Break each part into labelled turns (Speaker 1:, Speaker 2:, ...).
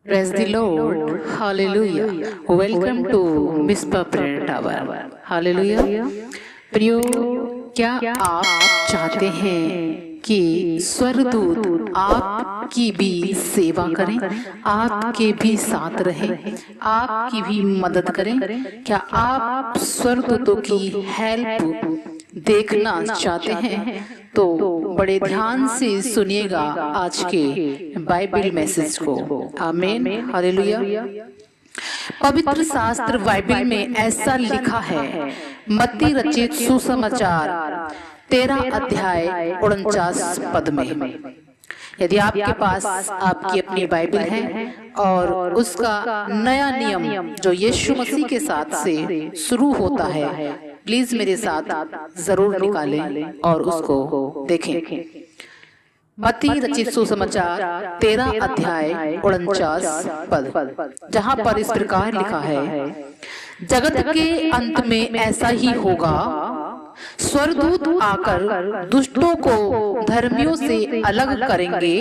Speaker 1: Praise the Lord. Hallelujah. Welcome to Whisper Prayer Tower. Hallelujah. प्रियो, क्या आप चाहते हैं कि स्वर्गदूत आपकी भी सेवा करें, आपके भी साथ रहें, आपकी भी मदद करें? क्या आप स्वर्गदूतों की हेल्प देखना चाहते हैं? तो बड़े ध्यान से सुनिएगा आज के बाइबल मैसेज को। आमीन, हालेलुया। पवित्र शास्त्र बाइबल में ऐसा लिखा है, मत्ती रचित सुसमाचार 13 अध्याय 49 पद में। यदि आपके पास आपकी अपनी बाइबल है और उसका नया नियम जो यीशु मसीह के साथ से शुरू होता है, प्लीज मेरे साथ जरूर निकालें और उसको देखें। मत्ती रचित सुसमाचार 13 अध्याय 49 पद, जहाँ पर इस प्रकार लिखा है, जगत के अंत में ऐसा ही होगा, स्वर्गदूत आकर दुष्टों को धर्मियों से अलग करेंगे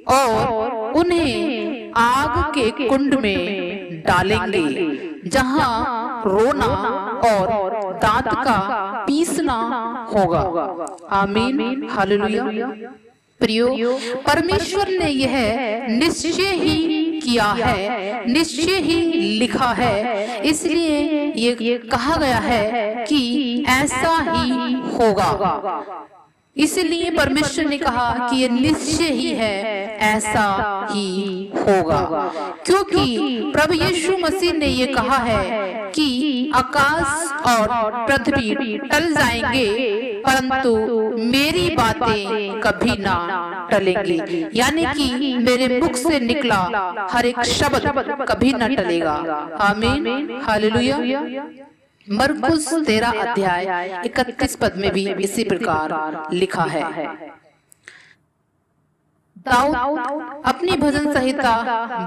Speaker 1: और उन्हें आग के कुंड में डालेंगे, जहाँ रोना और दांत का पीसना होगा। आमीन, हालेलुया। प्रियो, परमेश्वर ने यह निश्चय ही किया है, निश्चय ही लिखा है, इसलिए ये कहा गया है कि ऐसा ही होगा। इसलिए परमेश्वर ने कहा कि ये निश्चय ही है, ऐसा ही होगा, क्योंकि प्रभु यीशु मसीह ने ये कहा है कि आकाश और पृथ्वी टल जाएंगे, परंतु मेरी बातें कभी ना टलेंगी। यानी कि मेरे मुख से निकला हर एक शब्द कभी ना टलेगा। आमीन, हालेलुया। मरकुस 13 अध्याय 31 पद में भी इसी प्रकार लिखा है। दाऊद अपनी भजन संहिता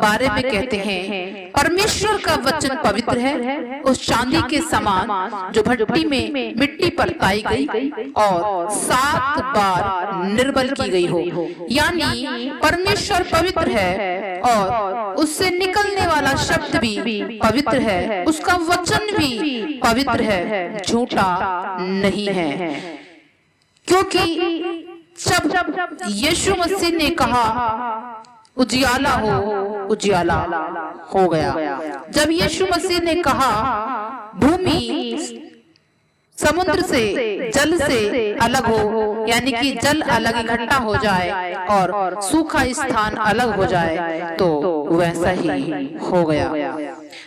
Speaker 1: 12 में कहते हैं, परमेश्वर का वचन पवित्र है, उस चांदी के समान जो भट्टी में मिट्टी पर ताई गई और 7 बार निर्बल की गई हो। यानी परमेश्वर पवित्र है और उससे निकलने वाला शब्द भी पवित्र है, उसका वचन भी पवित्र है, झूठा नहीं है। क्योंकि जब यीशु मसीह ने कहा उजियाला हो, उजियाला हो गया। जब यीशु मसीह ने कहा भूमि समुद्र से, जल से अलग हो, यानी कि जल अलग इकट्ठा हो जाए और सूखा स्थान अलग हो जाए, तो वैसा ही हो गया।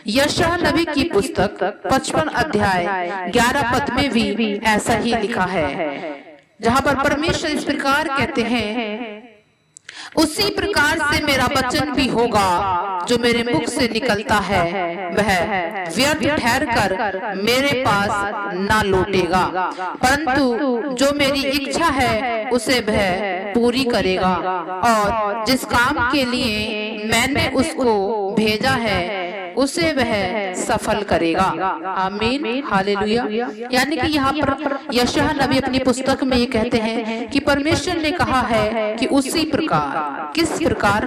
Speaker 1: यशायाह नबी की पुस्तक 55 अध्याय 11 पद में भी ऐसा ही लिखा है, जहाँ पर परमेश्वर इस प्रकार कहते हैं, उसी प्रकार से मेरा वचन भी होगा जो मेरे मुख से निकलता है, वह व्यर्थ ठहर कर मेरे पास ना लौटेगा, परंतु जो मेरी इच्छा है उसे वह पूरी करेगा और जिस काम के लिए मैंने उसको भेजा है उसे वह सफल करेगा। आमीन, हालेलुया। यानी कि यहाँ पर यशायाह नबी अपनी पुस्तक में ये कहते हैं कि परमेश्वर ने कहा है कि उसी प्रकार, किस प्रकार?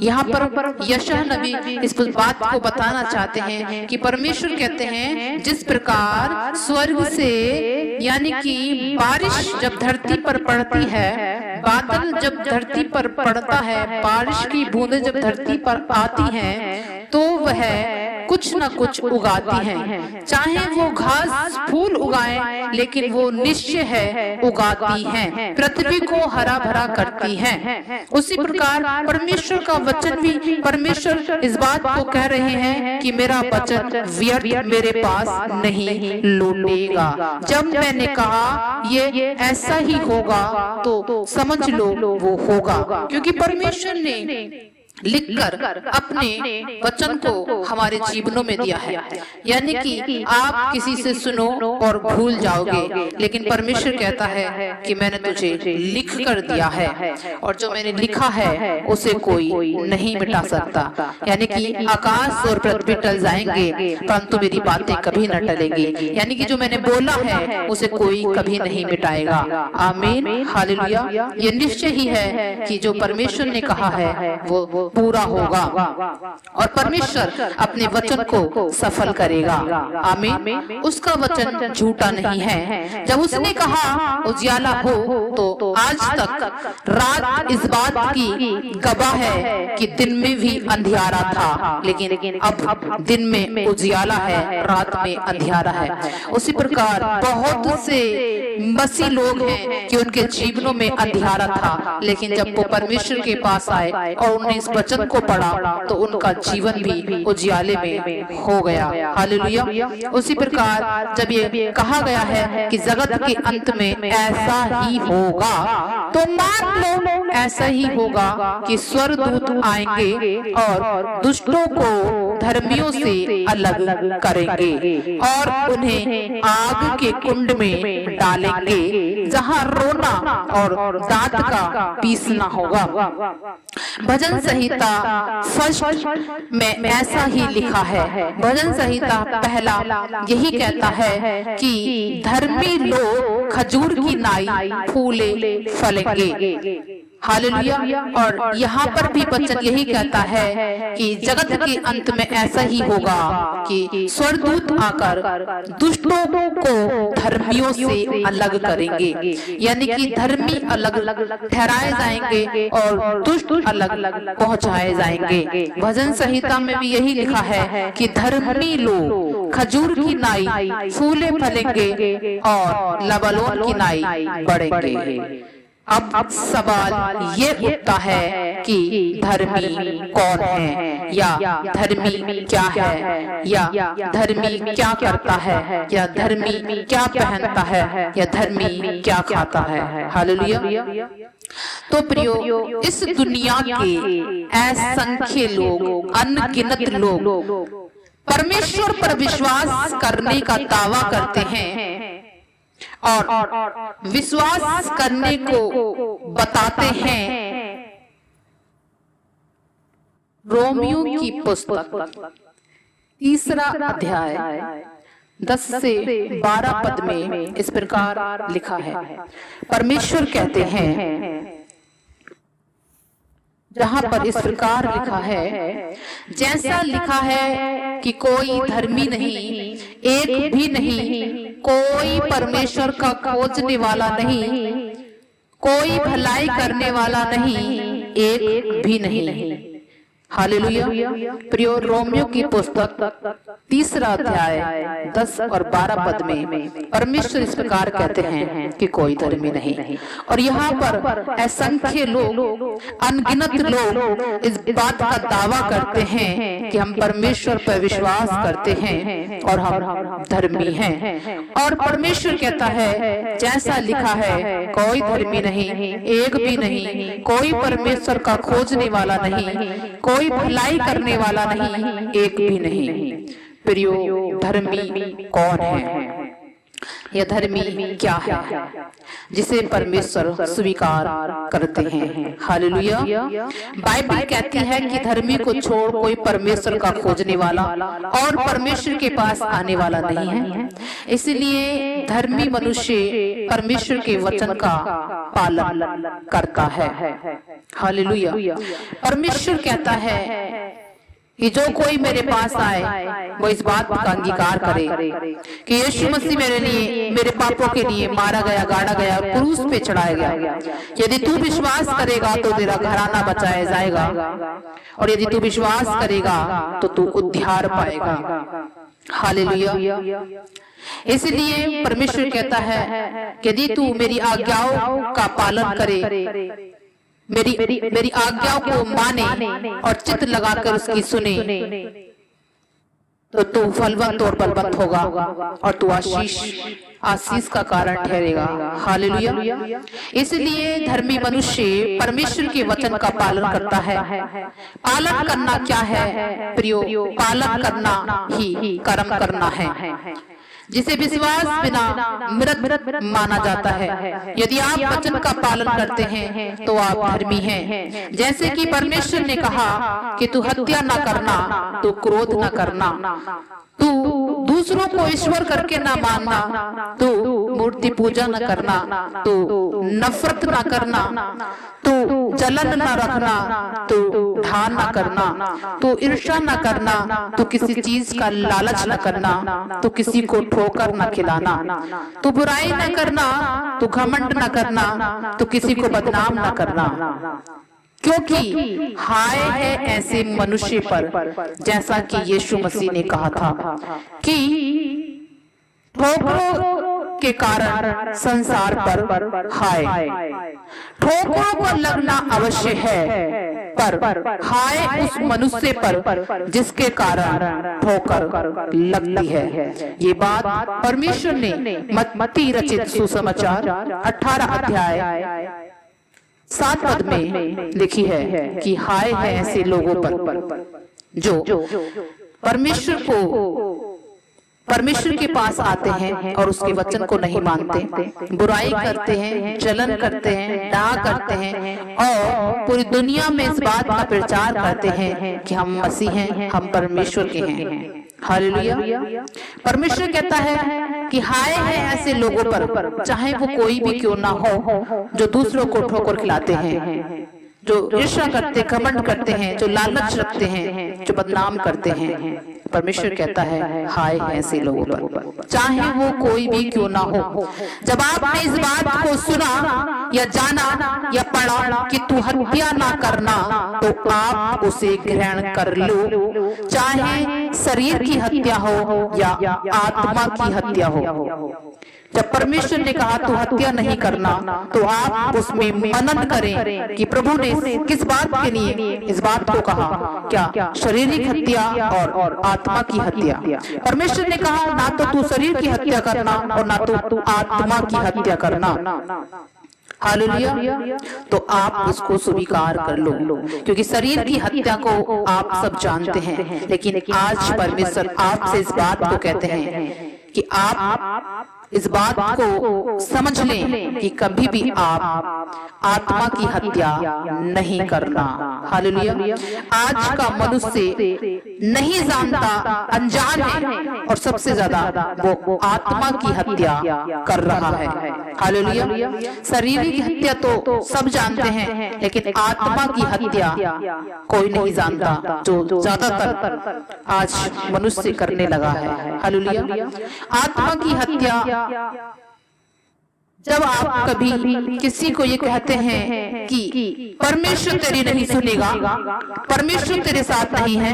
Speaker 1: यहाँ पर यशायाह नबी इस बात को बताना चाहते हैं कि परमेश्वर कहते हैं जिस प्रकार स्वर्ग से, यानी कि बारिश जब धरती पर पड़ती है, बादल जब धरती पर पड़ता है, बारिश की बूंदें जब धरती पर आती हैं, तो वह कुछ न कुछ उगाती हैं। चाहे वो घास फूल उगाए, लेकिन वो निश्चय है उगाती हैं, पृथ्वी को हरा भरा करती हैं। उसी प्रकार परमेश्वर का वचन भी, परमेश्वर इस बात को कह रहे हैं कि मेरा वचन व्यर्थ मेरे पास नहीं लौटेगा। जब मैंने कहा ये ऐसा ही होगा, तो समझ लो वो होगा, क्योंकि परमेश्वर ने लिखकर अपने वचन को हमारे जीवनों में दिया है। यानी कि आप किसी से सुनो और भूल जाओगे, लेकिन परमेश्वर कहता है कि मैंने तुझे लिख कर दिया है और जो मैंने लिखा है उसे कोई नहीं मिटा सकता। यानी कि आकाश और पृथ्वी टल जाएंगे, परंतु मेरी बातें कभी न टलेंगी। यानी कि जो मैंने बोला है उसे कोई कभी नहीं मिटाएगा। आमीन, हालेलुया। ये निश्चय ही है कि जो परमेश्वर ने कहा है वो पूरा होगा और परमेश्वर अपने वचन को सफल करेगा। आमीन। उसका वचन झूठा नहीं है। जब उसने कहा उजियाला हो, तो आज तक रात इस बात की गवाह है कि दिन में भी अंधियारा था, लेकिन अब दिन में उजियाला है, रात में अंधियारा है। उसी प्रकार बहुत से मसीह लोग हैं कि उनके जीवनों में अंधियारा था, लेकिन जब वो परमेश्वर के पास आए और उन्होंने इस वचन को पढ़ा तो उनका जीवन भी उजियाले में हो गया। हालेलुया। उसी प्रकार जब ये कहा गया है कि जगत के अंत में ऐसा ही होगा, तो मान लो ऐसा ही होगा कि स्वर्गदूत आएंगे और दुष्टों को धर्मियों से अलग करेंगे और उन्हें आग के कुंड में डालेंगे, जहां रोना और दांत का पीसना होगा। भजन संहिता फर्स्ट में ऐसा ही लिखा है। भजन संहिता पहला यही कहता है कि धर्मी लोग खजूर की नाई फूले फलेंगे। हालेलुया। और यहाँ पर भी वचन यही कहता है कि जगत के अंत में ऐसा ही होगा कि स्वर्गदूत आकर दुष्टों को धर्मियों से अलग करेंगे, यानी कि धर्मी अलग ठहराए जाएंगे और दुष्ट अलग पहुंचाए जाएंगे। भजन संहिता में भी यही लिखा है कि धर्मी लोग खजूर की नाई फूले फलेंगे और लबानोन की नाई बढ़ेंगे। अब सवाल ये उठता है कि धर्मी कौन है, या धर्मी क्या है, या धर्मी क्या करता है, या धर्मी क्या पहनता है, या धर्मी क्या खाता है। हालेलुया। तो प्रियो, इस दुनिया के असंख्य लोग, अनगिनत लोग परमेश्वर पर विश्वास करने का दावा करते हैं और विश्वास करने को बताते हैं। रोमियो की पुस्तक 3 अध्याय 10 से 12 पद में इस प्रकार लिखा है। परमेश्वर कहते हैं, जहां पर इस प्रकार लिखा है, जैसा लिखा है कि कोई धर्मी नहीं, एक भी नहीं, कोई परमेश्वर का खोजने वाला नहीं, कोई भलाई करने वाला नहीं, एक भी नहीं। हालेलुया। प्रियो, रोमियो की पुस्तक 3 अध्याय 10 और 12 पद में परमेश्वर इस प्रकार कहते हैं कि कोई धर्मी नहीं। और यहाँ पर असंख्य लोग, अनगिनत लोग इस बात का दावा करते हैं कि हम परमेश्वर पर विश्वास करते हैं और हम धर्मी हैं। और परमेश्वर कहता है, जैसा लिखा है, कोई धर्मी नहीं, एक भी नहीं, कोई परमेश्वर का खोजने वाला नहीं, कोई भलाई करने वाला नहीं, एक भी नहीं। प्रियो, धर्मी कौन है? यह धर्मी क्या है जिसे परमेश्वर स्वीकार करते हैं? हालेलुया। बाइबल कहती है कि धर्मी को छोड़ कोई परमेश्वर का खोजने वाला और परमेश्वर के पास आने वाला नहीं है। इसलिए धर्मी मनुष्य परमेश्वर के वचन का पालन करता है। हालेलुया। परमेश्वर कहता है कि जो कोई मेरे पास आए वो इस बात का अंगीकार करे कि यीशु मसीह मेरे लिए, मेरे पापों के लिए मारा गया, गाड़ा गया, क्रूस पे चढ़ाया गया। यदि तू विश्वास करेगा तो तेरा घराना बचाया जाएगा, और यदि तू विश्वास करेगा तो तू उद्धार पाएगा। हालेलुया। इसलिए परमेश्वर कहता है कि यदि तू मेरी आज्ञाओं का पालन करे, मेरी आज्ञाओं को माने और चित्त लगाकर उसकी सुने, तो तू फलवंत और बलवंत होगा और तू आशीष का कारण ठहरेगा। हालेलुया। इसलिए धर्मी मनुष्य परमेश्वर के वचन का पालन करता है। पालन करना क्या है प्रियो? पालन करना ही कर्म करना है, जिसे विश्वास बिना मृत माना जाता है। यदि आप वचन का पालन करते हैं तो आप धर्मी हैं। जैसे कि परमेश्वर ने कहा कि तू हत्या न करना, तू क्रोध न करना, तू दूसरों को ईश्वर करके न मानना, तू मूर्ति पूजा न करना, तू नफरत न करना, तू जलन न रखना, तू उठा न करना, तो ईर्ष्या न करना, तो किसी चीज का लालच न करना, तो किसी को ठोकर न खिलाना, तो बुराई न करना, तो घमंड न करना, तो किसी को बदनाम न करना, क्योंकि हाय है ऐसे मनुष्य पर, जैसा कि यीशु मसीह ने कहा था कि ठोकरों के कारण संसार पर हाय। ठोकरों पर लगना अवश्य है, पर हाय उस मनुष्य पर जिसके कारण ठोकर लगती है। ये बात परमेश्वर ने मत्ती रचित सुसमाचार 18 अध्याय 7 पद में लिखी है कि हाय है ऐसे लोगों पर जो परमेश्वर के पास आते हैं और उसके वचन को नहीं मानते, बुराई करते हैं, जलन करते हैं, डाह करते हैं और पूरी दुनिया में इस बात का प्रचार करते हैं कि हम मसीह हैं, हम परमेश्वर के हैं। हालेलुया। परमेश्वर कहता है कि हाय है ऐसे लोगों पर, चाहे वो कोई भी क्यों ना हो, जो दूसरों को ठोकर खिलाते हैं, जो ईर्ष्या करते, घमंड करते हैं, जो लालच रखते हैं, जो बदनाम करते हैं। परमेश्वर कहता है हाय है ऐसे लोगों पर, चाहे वो कोई भी क्यों ना हो। जब आपने इस बात को सुना या जाना या पढ़ा कि तू हत्या ना करना, तो आप उसे ग्रहण कर लो, चाहे शरीर की हत्या हो या आत्मा की हत्या हो। जब परमेश्वर ने कहा तू हत्या नहीं करना, तो आप उसमें मनन करें कि प्रभु ने किस बात के लिए इस बात को कहा, क्या शारीरिक हत्या और आत्मा की हत्या। परमेश्वर ने कहा ना तो तू शरीर की हत्या करना और ना तो आत्मा की हत्या करना। हालेलुया। तो आप उसको स्वीकार कर लो, क्योंकि शरीर की हत्या को आप सब जानते हैं, लेकिन आज परमेश्वर आपसे इस बात को कहते हैं कि आप इस बात को समझ लें कि कभी भी आप आत्मा की हत्या नहीं करना। हालेलुया। आज का मनुष्य नहीं जानता, अनजान है और सबसे ज्यादा वो आत्मा की हत्या कर रहा है। हालेलुया। शारीरिक हत्या तो सब जानते हैं, लेकिन आत्मा की हत्या कोई नहीं जानता, जो ज्यादातर आज मनुष्य करने लगा है। हालेलुया। आत्मा की हत्या, जब आप कभी किसी को ये कहते हैं कि परमेश्वर तेरी नहीं सुनेगा, परमेश्वर तेरे साथ नहीं है,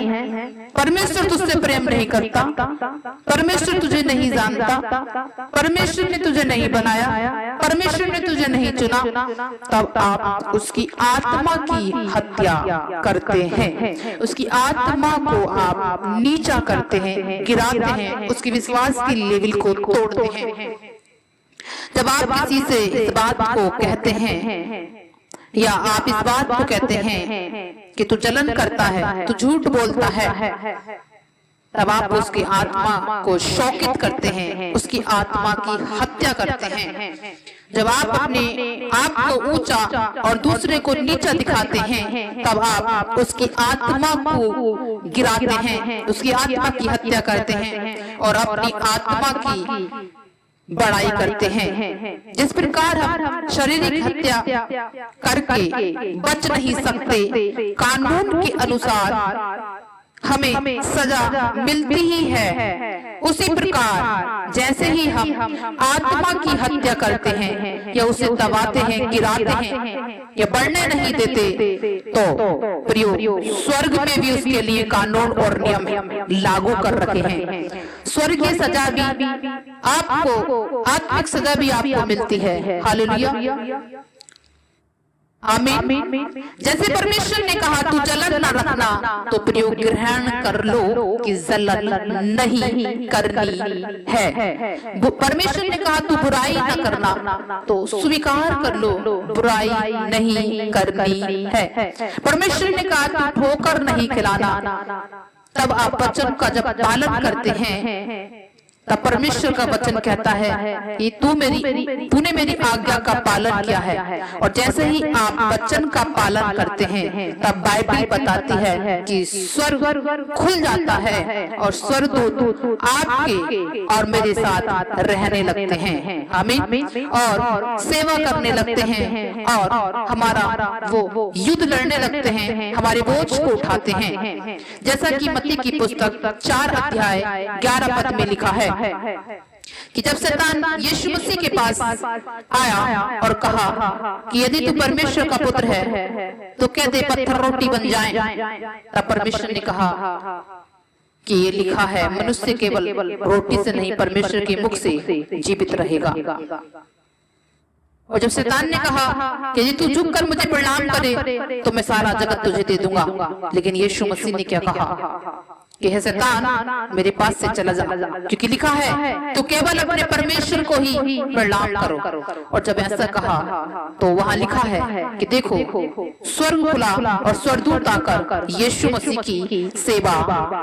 Speaker 1: परमेश्वर तुझसे प्रेम नहीं करता, परमेश्वर तुझे नहीं जानता, परमेश्वर ने तुझे नहीं बनाया, परमेश्वर ने तुझे नहीं चुना, तब आप उसकी आत्मा की हत्या करते हैं, उसकी आत्मा को आप नीचा करते हैं, गिराते हैं, उसके विश्वास की लेवल को तोड़ते हैं। जब आप किसी से इस बात को कहते हैं या आप इस बात को कहते हैं कि तू जलन करता है, तू झूठ बोलता है, तब आप उसकी आत्मा को शोकित करते हैं, उसकी आत्मा की हत्या करते हैं। जब आप अपने आप को ऊंचा और दूसरे को नीचा दिखाते हैं, तब आप उसकी आत्मा को गिराते हैं, उसकी आत्मा की हत्या करते हैं और अपनी आत्मा की बड़ाई करते हैं। जिस प्रकार हम शारीरिक हत्या करके बच नहीं सकते, कानून के अनुसार हमें सजा मिलती ही है, उसी प्रकार जैसे ही हम आत्मा की हत्या करते हैं या उसे दबाते हैं, गिराते हैं या बढ़ने नहीं देते, तो प्रियो स्वर्ग में भी उसके लिए कानून और नियम लागू कर रखे हैं। स्वर्गीय सजा भी आपको, आत्मिक सजा भी आपको मिलती है। हालेलुया। आमीन। जैसे परमेश्वर ने कहा तू जलन न रखना, तो प्रियो ग्रहण कर लो कि जलन नहीं करनी है। परमेश्वर ने कहा तू बुराई न करना, तो स्वीकार कर लो बुराई नहीं करनी है। परमेश्वर ने कहा तू ठोकर नहीं खिलाना, तब आप वचन का जब पालन करते हैं तब परमेश्वर का वचन कहता है कि तूने मेरी आज्ञा का पालन किया है। और जैसे ही आप वचन का पालन करते हैं तब बाइबल बताती है कि स्वर्ग खुल जाता है और स्वर्गदूत आपके और मेरे साथ रहने लगते हैं। आमीन। और सेवा करने लगते हैं और हमारा वो युद्ध लड़ने लगते हैं, हमारे बोझ को उठाते हैं। जैसा कि मत्ती की पुस्तक 4 अध्याय 11 पद में लिखा है कि जब शैतान यीशु मसीह के पास आया और कहा कि यदि तू परमेश्वर का पुत्र है तो कह दे पत्थर रोटी बन जाएं, तब परमेश्वर ने कहा कि ये लिखा है मनुष्य केवल रोटी से नहीं परमेश्वर के मुख से जीवित रहेगा। और जब शैतान ने कहा कि यदि तू झुककर मुझे प्रणाम करे तो मैं सारा जगत तुझे दे दूंगा, लेकिन यीशु मसीह ने क्या कहा कि है शैतान मेरे पास से चला जा, क्योंकि लिखा है तो केवल अपने परमेश्वर को ही प्रणाम करो। और जब ऐसा कहा तो वहां लिखा है कि देखो स्वर्ग खुला और स्वर्गदूत आकर यीशु मसीह की सेवा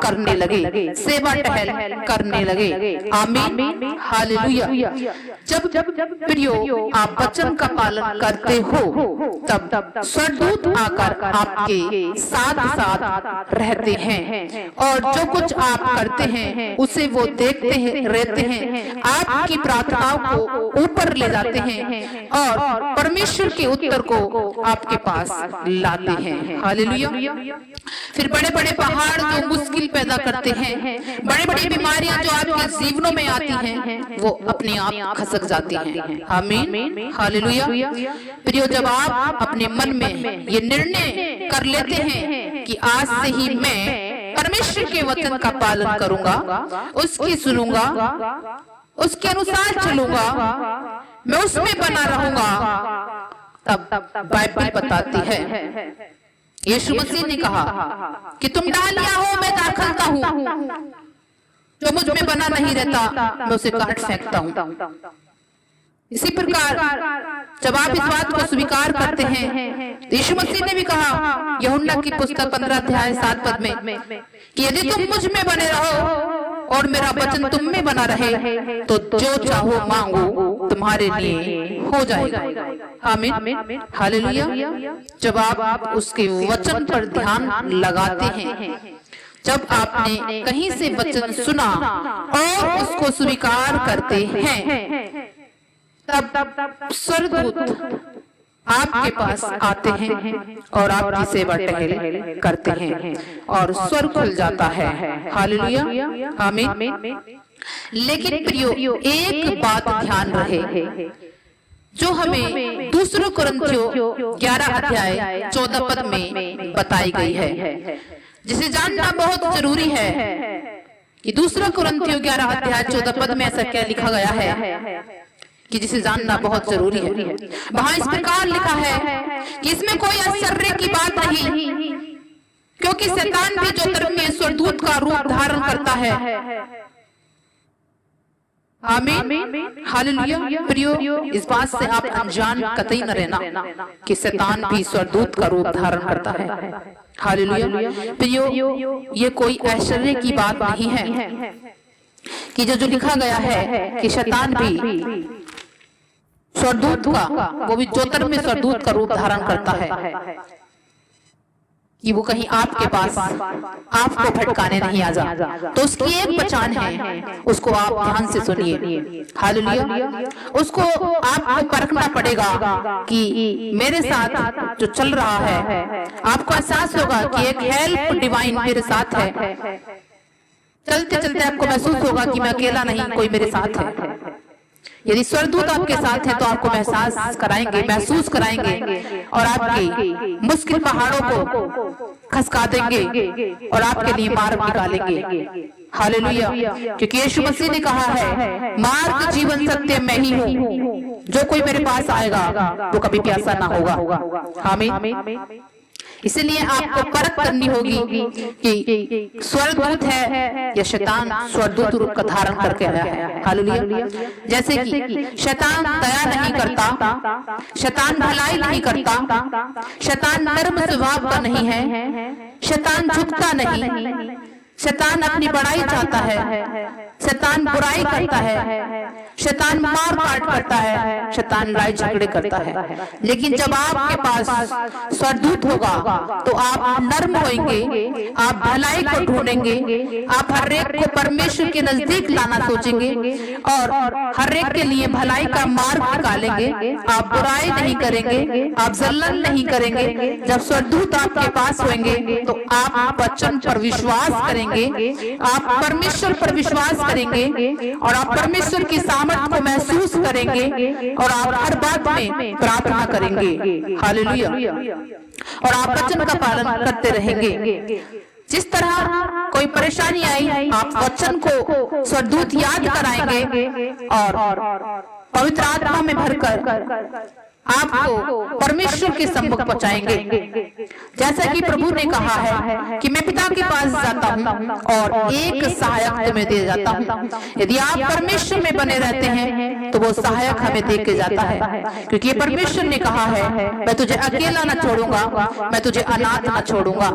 Speaker 1: करने लगे, सेवा टहल करने लगे। आमीन, हालेलुया। जब प्रियो आप वचन का पालन करते हो तब स्वर्गदूत आकर आपके साथ साथ रहते हैं और जो कुछ आप करते हैं उसे वो देखते हैं, रहते हैं, आपकी प्रार्थनाओं को ऊपर ले जाते हैं और परमेश्वर के उत्तर को आपके पास लाते हैं। हालेलुया। फिर बड़े बड़े पहाड़ जो मुश्किल पैदा करते हैं, बड़े बड़ी बीमारियां जो आपके जीवनों में आती हैं, वो अपने आप खसक जाती हैं। आमीन, हालेलुया। प्रियो जब आप अपने मन में ये निर्णय कर लेते हैं कि आज से ही मैं परमेश्वर के वचन का पालन करूंगा, उसकी सुनूंगा, उसके अनुसार चलूंगा, मैं उसमें बना रहूंगा, तब बाइबल बताती है यीशु मसीह ने कहा कि तुम डालियां हो मैं दाखलता हूं, जो मुझ में बना नहीं रहता मैं उसे काट फेंकता हूं। इसी प्रकार जब आप इस बात को स्वीकार करते हैं, यीशु मसीह ने भी कहा यूहन्ना की पुस्तक 15 अध्याय 7 पद में कि यदि तुम मुझ में बने रहो और मेरा वचन तुम में बना रहे तो जो चाहो मांगो तुम्हारे लिए हो जाएगा। आमीन, हालेलुया। जब आप उसके वचन पर ध्यान लगाते हैं, जब आपने कहीं से वचन सुना और उसको स्वीकार करते हैं तब स्वर्गदूत आपके पास आते हैं और आपकी सेवा टहल करते हैं और स्वर्ग खुल जाता है। हालेलुया, आमीन। लेकिन प्रियो एक बात ध्यान रहे जो हमें दूसरे कुरिन्थियों 11 अध्याय 14 पद में बताई गई है, जिसे जानना बहुत जरूरी है कि दूसरा कुरिन्थियों 11 अध्याय 14 पद में ऐसा क्या लिखा गया है कि जिसे जानना बहुत जरूरी है। वहां इस प्रकार लिखा है कि इसमें कोई आश्चर्य की बात नहीं, क्योंकि शैतान भी जो धर्म में स्वर्गदूत का रूप धारण करता है। आमीन, हालेलुया। प्रियो इस बात से आप अनजान कतई न रहना कि शैतान भी स्वर्गदूत का रूप धारण करता है। हालेलुया। प्रियो ये कोई आश्चर्य की बात नहीं है कि जो लिखा गया है कि शैतान भी स्वर्गदूत का, वो भी ज्योतिर्मय में स्वर्गदूत का रूप धारण करता है, कि वो कहीं आपके पास आपको भटकाने नहीं आ जा। तो उसकी एक पहचान है, उसको आप ध्यान से सुनिए। हालेलुया। उसको आपको परखना पड़ेगा कि मेरे साथ जो चल रहा है, आपको एहसास होगा कि एक हेल्प डिवाइन मेरे साथ है। चलते चलते आपको महसूस होगा कि मैं अकेला नहीं, कोई मेरे साथ है। यदि स्वर्गदूत आपके साथ है तो आपको महसूस कराएंगे और आपके मुश्किल पहाड़ों को खसका देंगे और आपके लिए मार्ग निकालेंगे। हालेलुया। क्योंकि यीशु मसीह ने कहा है मार्ग, जीवन, सत्य मैं ही हूँ, जो कोई मेरे पास आएगा वो कभी प्यासा ना होगा। आमीन। इसलिए आपको परख करनी होगी कि स्वर्गदूत है या शैतान स्वर्गदूत रूप का धारण करके आया है। हालेलुया। जैसे कि शैतान दया नहीं करता, शैतान भलाई नहीं करता, शैतान नर्म स्वभाव का नहीं है, शैतान झुकता नहीं, शैतान अपनी बड़ाई चाहता है, शैतान बुराई करता है, शैतान मार काट करता है, शैतान लड़ाई झगड़े करता है। लेकिन जब आपके पास स्वर्गदूत होगा तो आप नर्म होंगे, आप भलाई को ढूंढेंगे, आप हर एक को परमेश्वर के नजदीक लाना सोचेंगे और हर एक के लिए भलाई का मार्ग निकालेंगे। आप बुराई नहीं करेंगे, आप जल्लन नहीं करेंगे। जब स्वर्गदूत आपके पास होंगे तो आप वचन पर विश्वास करेंगे, आप परमेश्वर पर विश्वास करेंगे और आप परमेश्वर की सामर्थ को महसूस करेंगे और आप हर बात में प्रार्थना करेंगे। हालेलुया। और आप वचन का पालन करते रहेंगे। जिस तरह कोई परेशानी आई, आप वचन को स्वर्गदूत याद कराएंगे और पवित्र आत्मा में भरकर आपको परमेश्वर के सम्मुख पहुंचाएंगे। जैसा कि प्रभु ने कहा है कि मैं पिता के पास जाता हूं और एक सहायक तुम्हें दे जाता हूं। यदि आप परमेश्वर में बने रहते हैं तो वो सहायक हमें दे के जाता है, क्योंकि परमेश्वर ने कहा है मैं तुझे अकेला न छोड़ूंगा, मैं तुझे अनाथ न छोड़ूंगा।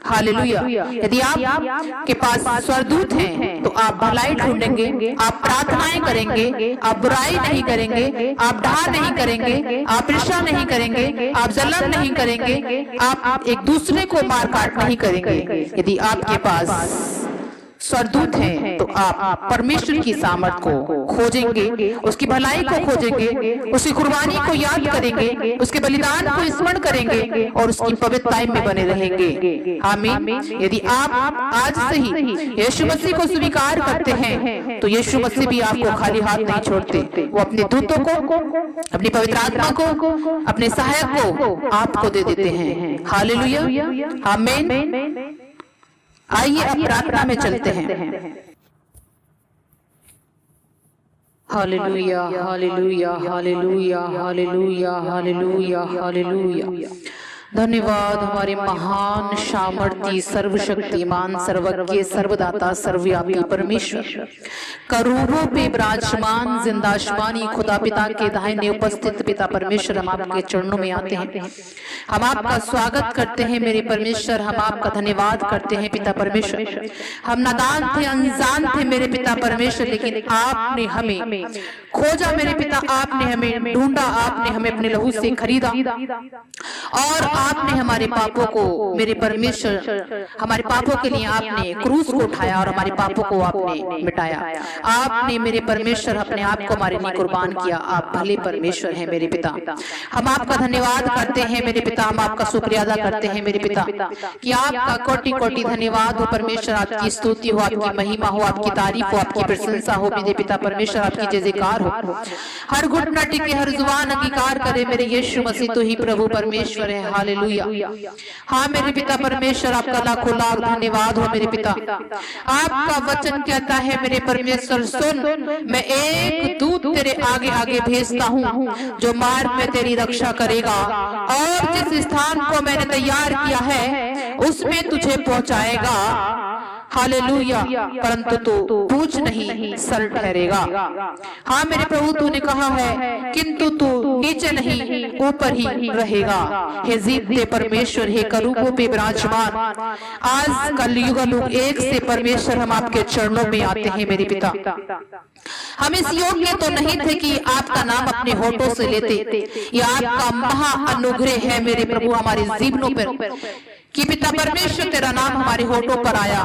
Speaker 1: हालेलुया। यदि आप के पास स्वर्गदूत हैं तो आप भलाई ढूंढेंगे, आप प्रार्थनाएं करेंगे, आप बुराई नहीं करेंगे, आप ढा नहीं करेंगे, आप ईर्ष्या नहीं करेंगे, आप जलन नहीं करेंगे, आप एक दूसरे को मार काट नहीं करेंगे। यदि आपके पास स्वर्गदूत हैं तो आप परमेश्वर की सामर्थ को खोजेंगे, उसकी भलाई को खोजेंगे, उसकी कुर्बानी को याद करेंगे, उसके बलिदान को स्मरण करेंगे और उसकी पवित्रता में बने रहेंगे। आमीन। यदि आप आज से ही यीशु मसीह को स्वीकार करते हैं तो यीशु मसीह भी आपको खाली हाथ नहीं छोड़ते। वो अपने दूतों को, अपनी पवित्र आत्मा को, अपने सहायक को आपको दे देते हैं। हालेलुया। आमीन। आइए अब प्रार्थना में चलते हैं। Hallelujah, hallelujah, hallelujah, hallelujah, hallelujah, hallelujah. धन्यवाद हमारे महान सामर्थी सर्वशक्तिमान सर्वज्ञ सर्वदाता सर्वव्यापी परमेश्वर, करूबों पे विराजमान जिंदाशमानी खुदा पिता के दाहिने उपस्थित पिता परमेश्वर, हम आपके चरणों में आते हैं। हम आपका स्वागत करते हैं मेरे परमेश्वर, हम आपका धन्यवाद करते हैं पिता परमेश्वर। हम नादान थे, अनजान थे मेरे पिता परमेश्वर, लेकिन आपने हमें खोजा मेरे पिता, आपने हमें ढूंढा, आपने हमें अपने लहू से खरीदा और आपने हमारे पापों को मेरे परमेश्वर, हमारे पापों के लिए आपने क्रूस को उठाया और हमारे पापों को आपने मिटाया। आपने मेरे परमेश्वर अपने आप को हमारे लिए कुर्बान किया। आप भले परमेश्वर हैं मेरे पिता। हम आपका धन्यवाद करते हैं मेरे पिता, हम आपका शुक्रिया अदा करते हैं मेरे पिता कि आपका कोटि कोटि धन्यवाद हो परमेश्वर। आपकी स्तुति हो, आपकी महिमा हो, आपकी तारीफ हो, आपकी प्रशंसा हो मेरे पिता परमेश्वर, आपकी जय जयकार हो। हर घुटना टिके, हर जुबान अंगीकार करे मेरे यीशु मसीह तो ही प्रभु परमेश्वर है। हालेलुया। हाँ मेरे पिता परमेश्वर, आपका लाखों लाख धन्यवाद हो मेरे पिता। आपका वचन कहता है मेरे परमेश्वर, सुन मैं एक दूत तेरे आगे आगे भेजता हूँ जो मार्ग में तेरी रक्षा करेगा और जिस स्थान को मैंने तैयार किया है उसमें तुझे पहुंचाएगा। हालेलुया। परंतु तू पूछ नहीं सर ठहरेगा। हाँ मेरे प्रभु, तूने कहा है किंतु तू नीचे नहीं ऊपर ही रहेगा। हे जीवते परमेश्वर, हे करूबों पे विराजमान, आज कल युग एक से परमेश्वर हम आपके चरणों में आते हैं मेरे पिता। हम इस योग्य तो नहीं थे कि आपका नाम अपने होठों से लेते, यह आपका महा अनुग्रह है मेरे प्रभु हमारे जीवनों पर कि पिता परमेश्वर तेरा नाम हमारे होठों पर आया।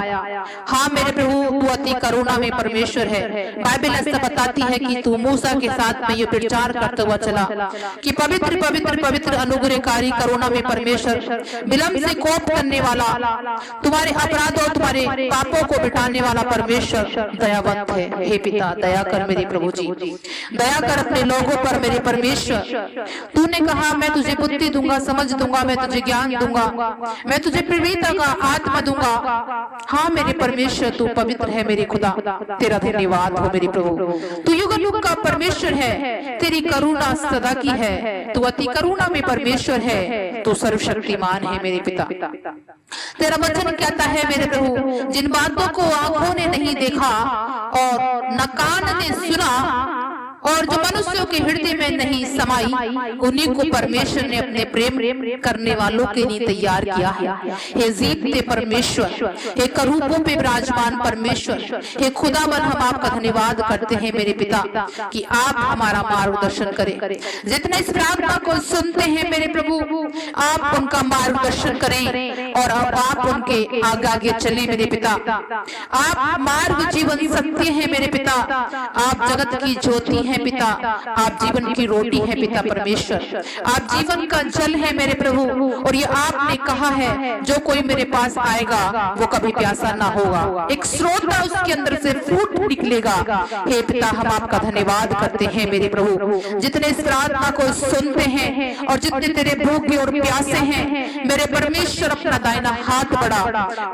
Speaker 1: हाँ मेरे प्रभु, तू अति करुणा में परमेश्वर है। बाइबल ऐसा बताती है कि तू मूसा के साथ में ये प्रचार करता हुआ चला कि पवित्र पवित्र पवित्र अनुग्रहकारी करुणा में परमेश्वर, विलंब से कोप करने वाला, तुम्हारे अपराधों तुम्हारे पापों को मिटाने वाला परमेश्वर दयावंत है। हे पिता दया कर मेरे प्रभु जी, दया कर अपने लोगों पर मेरे परमेश्वर। तूने कहा मैं तुझे बुद्धि दूंगा, समझ दूंगा, मैं तुझे ज्ञान दूंगा, मैं तुझे प्रवीणता का आत्मा दूंगा। हाँ मेरे परमेश्वर, तू पवित्र है मेरे खुदा, तेरा धन्यवाद हो मेरे प्रभु। तू युग युग का परमेश्वर है, तेरी करुणा सदा की है, तू अति करुणा में परमेश्वर है, तू सर्वशक्तिमान है मेरे पिता। तेरा वचन कहता है मेरे प्रभु, जिन बातों को आंखों ने नहीं देखा और न कान ने सुना और जो मनुष्यों के हृदय में नहीं समाई, उन्हीं को परमेश्वर ने अपने प्रेम करने वालों के लिए तैयार किया है। हे जीवते परमेश्वर, हे करूबों पे विराजमान परमेश्वर, हे खुदावन, हम आपका धन्यवाद करते हैं मेरे पिता कि आप हमारा मार्गदर्शन करें। जितने इस प्रार्थना को सुनते हैं मेरे प्रभु, आप उनका मार्गदर्शन करें और अब आप उनके आगे आगे चले मेरे पिता। आप मार्ग, जीवन, सत्य है मेरे पिता। आप जगत की ज्योति है पिता। आप जीवन की रोटी है पिता परमेश्वर। आप जीवन का जल है मेरे प्रभु। और ये आपने कहा है, जो कोई मेरे पास आएगा वो कभी प्यासा ना होगा, एक स्रोत उसके अंदर से फूट निकलेगा। हे पिता, हम आपका धन्यवाद करते हैं मेरे प्रभु। जितने इस प्रार्थना को सुनते हैं और जितने तेरे भूखे और प्यासे हैं मेरे परमेश्वर, अपना दाहिना हाथ बढ़ा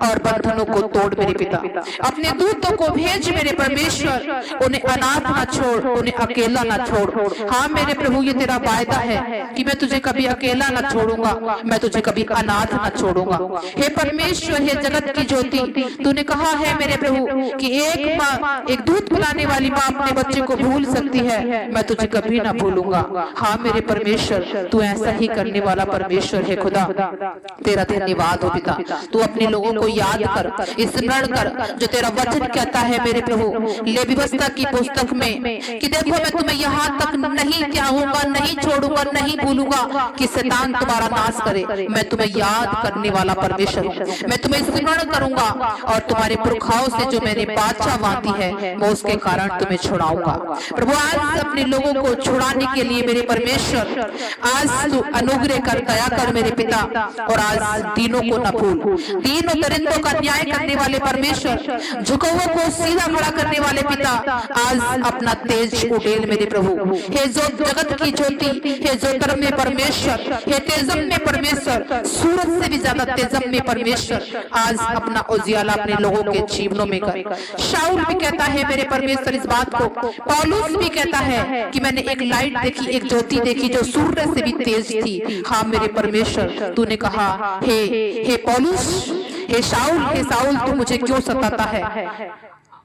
Speaker 1: और बंधनों को तोड़ मेरे पिता। अपने दूतों को भेज मेरे परमेश्वर, उन्हें अनाथ ना छोड़, उन्हें अकेला ना छोड़। हाँ मेरे प्रभु, ये तेरा वायदा है कि मैं तुझे कभी अकेला ना छोड़ूंगा, मैं तुझे कभी अनाथ ना छोड़ूंगा। हे परमेश्वर, हे जगत की ज्योति, तूने कहा है मेरे प्रभु कि एक माँ, एक दूध पिलाने वाली माँ अपने बच्चे को भूल सकती है, मैं तुझे कभी ना भूलूंगा। हाँ मेरे परमेश्वर, तू ऐसा ही करने वाला परमेश्वर है खुदा। तेरा धन्यवाद हो पिता। तू अपने लोगों को याद कर, स्मरण कर जो तेरा वचन कहता है मेरे प्रभु ले व्यवस्था की पुस्तक में कि देखो मैं तुम्हें यहाँ तक नहीं त्यागूंगा, नहीं छोड़ूंगा, नहीं भूलूंगा कि शैतान तुम्हारा नाश करे। मैं तुम्हें याद करने वाला परमेश्वर हूँ। मैं तुम्हें स्मरण करूंगा और तुम्हारे पुरखाओं से जो मैंने बादशाह बांधी है मैं उसके कारण तुम्हें छुड़ाऊंगा। प्रभु आज अपने लोगों को छुड़ाने के लिए मेरे परमेश्वर आज तू अनुग्रह कर, दया कर मेरे पिता। और आज दीनों को न भूल, दीनों दरिंदों का न्याय करने वाले परमेश्वर, झुकाओं को सीधा खड़ा करने वाले पिता, आज अपना तेज उड़ेल मेरे प्रभु। हे जो जगत की ज्योति, हे जो धर्म में परमेश्वर, हे तेजम में परमेश्वर, सूरज से भी ज्यादा तेजम में परमेश्वर, आज अपना उजियाला अपने लोगों के जीवनों में कर। शाऊल भी कहता है मेरे परमेश्वर इस बात को, पौलुस भी कहता है कि मैंने एक लाइट देखी, एक ज्योति देखी जो सूर्य से भी तेज थी। हाँ मेरे परमेश्वर, तूने कहा हे पौलुस, हे साउल, तू मुझे क्यों सताता है?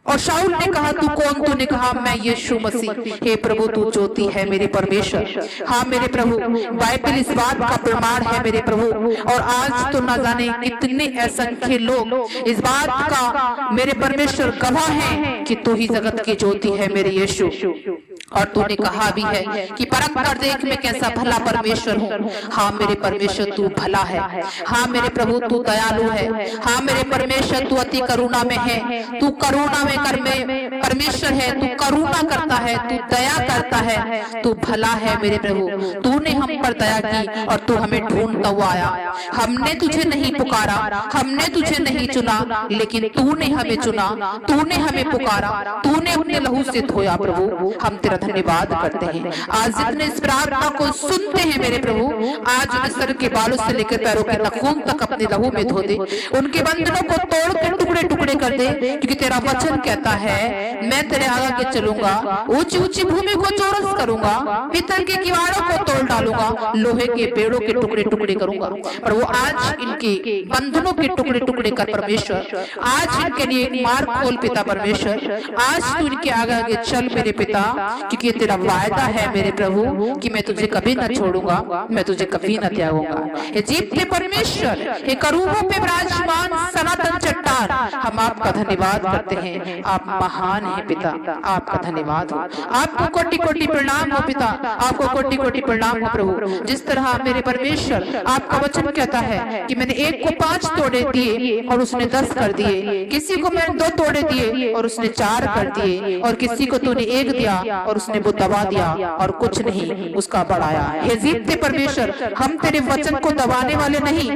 Speaker 1: और शाऊल ने कहा तू कौन? तूने कहा मैं यीशु मसीह। हे प्रभु, तू ज्योति है मेरे परमेश्वर। हाँ मेरे प्रभु, बाइबल इस बात का प्रमाण है मेरे प्रभु। और आज तो ना जाने कितने असंख्य लोग इस बात का मेरे परमेश्वर गवाह हैं कि तू ही जगत की ज्योति है मेरे यीशु। और तूने कहा भी है कि परख कर देख मैं कैसा भला परमेश्वर हूँ। हाँ मेरे परमेश्वर, तू भला है। हाँ मेरे प्रभु, तू दयालु है। हाँ मेरे परमेश्वर, तू अति करुणा में है। तू करुणा में कर में परमेश्वर है। तू करुणा करता है, तू दया करता है, तू भला है मेरे प्रभु। तूने हम पर दया की और तू हमें ढूंढता हुआ आया। हमने तुझे नहीं पुकारा, हमने तुझे नहीं चुना, लेकिन तूने हमें चुना, तूने हमें पुकारा, तूने अपने लहू से धोया। प्रभु हम तेरा धन्यवाद करते हैं। आज जितने इस प्रार्थना को सुनते हैं मेरे प्रभु, आज उन्हें सर के बालों से लेकर पैरों के नखून तक अपने लहू में धो दे। उनके बंधनों को तोड़ के टुकड़े टुकड़े कर दे, क्योंकि तेरा वचन कहता है मैं तेरे आगे चलूंगा, ऊंची ऊंची भूमि को चौरस करूंगा, पीतल के किवाड़ों को तोड़ डालूंगा, लोहे के पेड़ों के टुकड़े टुकड़े करूंगा। और वो आज इनके बंधनों के टुकड़े टुकड़े कर परमेश्वर। आज इनके लिए एक मार्ग खोल पिता परमेश्वर। आज तू इनके आगे आगे चल मेरे पिता, क्योंकि तेरा वायदा है मेरे प्रभु कि मैं तुझे कभी न छोड़ूंगा, मैं तुझे कभी न त्यागूंगा। हे जीवते परमेश्वर, हे करूबों पे विराजमान सनातन चट्टान, हम आपका धन्यवाद करते हैं। आप महान है पिता, आपका धन्यवाद हो। आपको कोटि कोटि प्रणाम हो पिता, आपको कोटि कोटि प्रणाम हो प्रभु। जिस तरह मेरे परमेश्वर आपका वचन कहता है कि मैंने एक को 5 तोड़े दिए और उसने 10 कर दिए, किसी को मैंने 2 तोड़े दिए और उसने 4 कर दिए, और किसी को तूने 1 दिया और उसने वो दबा दिया और कुछ नहीं उसका बढ़ाया। हे जीवते परमेश्वर, हम तेरे वचन को दबाने वाले नहीं,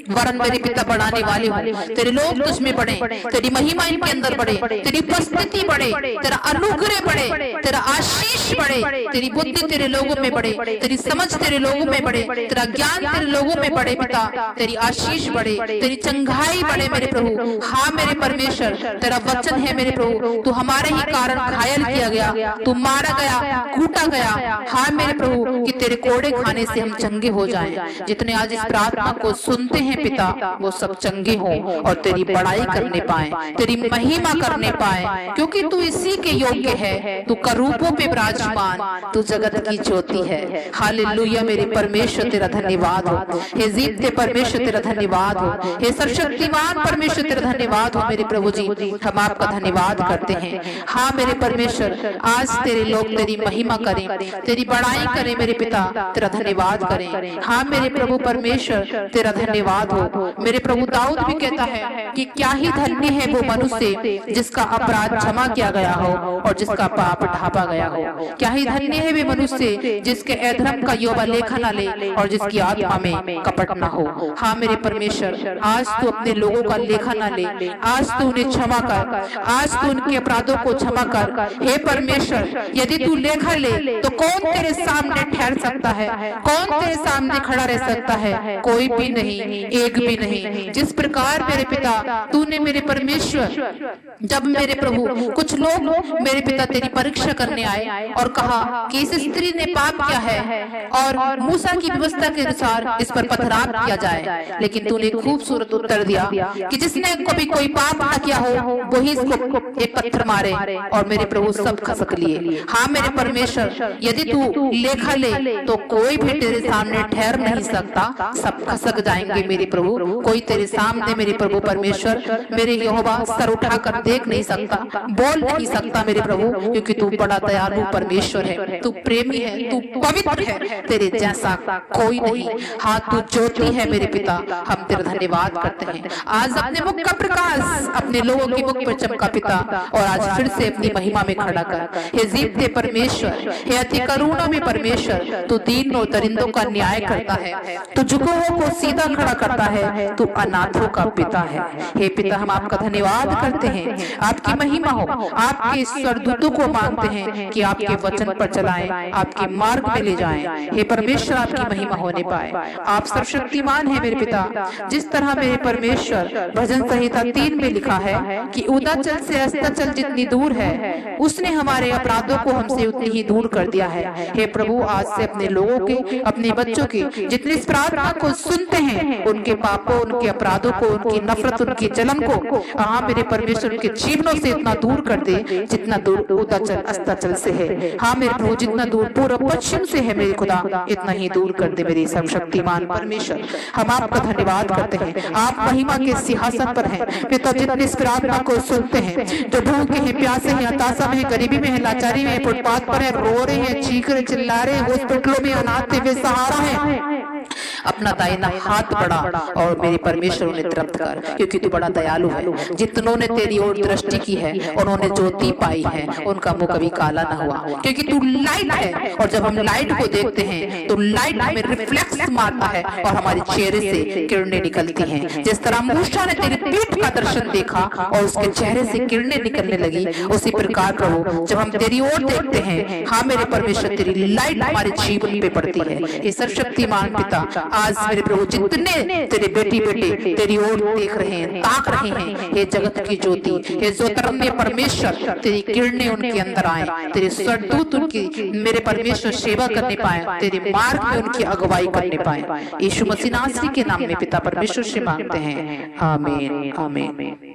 Speaker 1: वरन मेरे पिता बढ़ाने वाले हो। तेरे लोग तुझ में बढ़े, तेरी महिमा इनके अंदर बढ़े, तेरी उपस्थिति बढ़े, तेरा अनुग्रह बढ़े, तेरा आशीष बढ़े, तेरी बुद्धि तेरे लोगों में बढ़े, तेरी समझ तेरे लोगों में बढ़े, तेरा ज्ञान तेरे लोगों में बढ़े पिता, तेरी आशीष बढ़े, तेरी चंगाई बढ़े मेरे प्रभु। हाँ मेरे परमेश्वर, तेरा वचन है मेरे प्रभु, तू हमारे ही कारण घायल किया गया, तू मारा गया, कूटा गया। हाँ मेरे प्रभु कि तेरे कोड़े खाने से हम चंगे हो जाएं। जितने आज इस प्रार्थना को सुनते हैं पिता, वो सब चंगे हों और तेरी बड़ाई करने पाए, तेरी महिमा करने पाए, क्योंकि तू इसी के योग्य है। तू करूपों पे विराजमान, तू जगत की ज्योति है। हालेलुया मेरे परमेश्वर तेरा धन्यवाद हो। हे जीते परमेश्वर तेरा धन्यवाद हो। हे सर्वशक्तिमान परमेश्वर तेरा धन्यवाद हो। मेरे प्रभु जी हम आपका धन्यवाद करते हैं। हाँ मेरे परमेश्वर आज तेरे लोग तेरी महिमा करें, तेरी बड़ाई करें मेरे पिता, तेरा धन्यवाद करें। हाँ मेरे प्रभु परमेश्वर तेरा धन्यवाद हो। मेरे प्रभु दाऊद भी कहता है कि क्या ही धन्य है वो मनुष्य जिसका अपराध क्षमा किया गया हो और जिसका पाप ढांपा गया हो। क्या ही धन्य है वे मनुष्य जिसके अधर्म का योबा लेखा न ले और जिसकी आत्मा में कपट न हो। हाँ मेरे परमेश्वर आज तू अपने लोगों का लेखा न ले, आज तू उन्हें क्षमा कर, आज तू उनके अपराधों को क्षमा कर। हे परमेश्वर यदि तू लेखा ले तो कौन तेरे सामने ठहर सकता है, कौन तेरे सामने खड़ा रह सकता है? कोई भी नहीं, एक भी नहीं। जिस प्रकार मेरे पिता तूने मेरे परमेश्वर, जब मेरे प्रभु कुछ लोग मेरे पिता तेरी परीक्षा करने आए और कहा कि इस स्त्री ने पाप किया है और मूसा की व्यवस्था के अनुसार इस पर पथराव किया जाए, लेकिन तूने खूबसूरत उत्तर दिया कि जिसने कभी कोई पाप न किया हो वही इसको एक पत्थर मारे, और मेरे प्रभु सब खसक लिए। हाँ मेरे परमेश्वर यदि तू लेखा ले तो कोई भी तेरे सामने ठहर नहीं सकता, सब खसक जाएंगे मेरे प्रभु। कोई तेरे सामने मेरे प्रभु परमेश्वर मेरे यहोवा सर उठाकर देख नहीं सकता, बोल नहीं सकता मेरे प्रभु, क्योंकि तू बड़ा दयालु परमेश्वर है, तू प्रेमी है, तू पवित्र है, तेरे जैसा कोई नहीं। हाँ तू ज्योति है मेरे पिता, हम तेरा धन्यवाद करते हैं। आज अपने मुख का प्रकाश अपने लोगों की मुख पर चमका पिता, और आज फिर से अपनी महिमा में खड़ा कर। हे जीवते परमेश्वर, हे अति करुणा में परमेश्वर, तू दीन और दरिंदों का न्याय करता है, तू झुकों को सीधा खड़ा करता है, तू अनाथों का पिता है। हे पिता हम आपका धन्यवाद करते हैं, आपकी महिमा हो। आपके स्वर्गदूतों को मांगते हैं कि आपके वचन पर चलाएं, आपके मार्ग में ले जाएं। हे परमेश्वर आपकी महिमा होने पाए। आप सर्वशक्तिमान है मेरे पिता। जिस तरह मेरे परमेश्वर भजन संहिता 3 में लिखा है कि उदाचल से अस्ताचल जितनी दूर है, उसने हमारे अपराधों को हमसे उतनी ही दूर कर दिया है। हे प्रभु आज से अपने लोगों के, अपने बच्चों के जितने इस प्रार्थना को सुनते हैं, उनके पापों, उनके अपराधों को, उनकी नफरत, उनकी जलन को हाँ मेरे परमेश्वर उनके जीवनों से इतना दूर कर दे जितना दूर उदाचल अस्ताचल से है। हाँ मेरे प्रभु जितना दूर पूर्व पश्चिम से है मेरे खुदा, इतना ही दूर कर दे मेरे सर्वशक्तिमान परमेश्वर। हम आपका धन्यवाद करते हैं, आप महिमा के सिंहासन पर हैं पिता। जितने इस प्रार्थना को सुनते हैं, जो भूखे हैं, प्यासे हैं, हताशा में, गरीबी में है, लाचारी में, फुटपाथ पर है, रो रहे हैं, चीख रहे, चिल्ला रहे, हॉस्पिटलों में अनाथ बेसहारा है, अपना दाहिना हाथ बढ़ा और मेरे परमेश्वर उन्हें तृप्त कर, क्योंकि तू बड़ा दयालु है। जितनों ने तेरी ओर दृष्टि की है उन्होंने ज्योति पाई है, उनका मुंह कभी काला ना हुआ, क्योंकि तू लाइट है। और जब हम लाइट को देखते हैं तो लाइट हमें रिफ्लेक्स मारता है और हमारे चेहरे से किरणें निकलती हैं। जिस तरह मूसा ने तेरी पीठ का दर्शन देखा और उसके चेहरे से किरणें निकलने लगी, उसी प्रकार प्रभु जब हम तेरी ओर देखते हैं, हाँ मेरे परमेश्वर तेरी लाइट हमारे जीवन पे पड़ती है। ये सर्वशक्तिमान पिता आज मेरे प्रभु जितने तेरे बेटी बेटे तेरी ओर देख रहे हैं, ताक रहे हैं, हे जगत की ज्योति, हे ज्योतिर्मय परमेश्वर तेरी किरणें उनके अंदर आए, तेरे स्वर्गदूत उनकी मेरे परमेश्वर सेवा करने पाए, तेरे मार्ग में उनकी अगुवाई करने पाए। यीशु मसीह नासरी के नाम में पिता परमेश्वर से मांगते हैं, आमीन आमीन।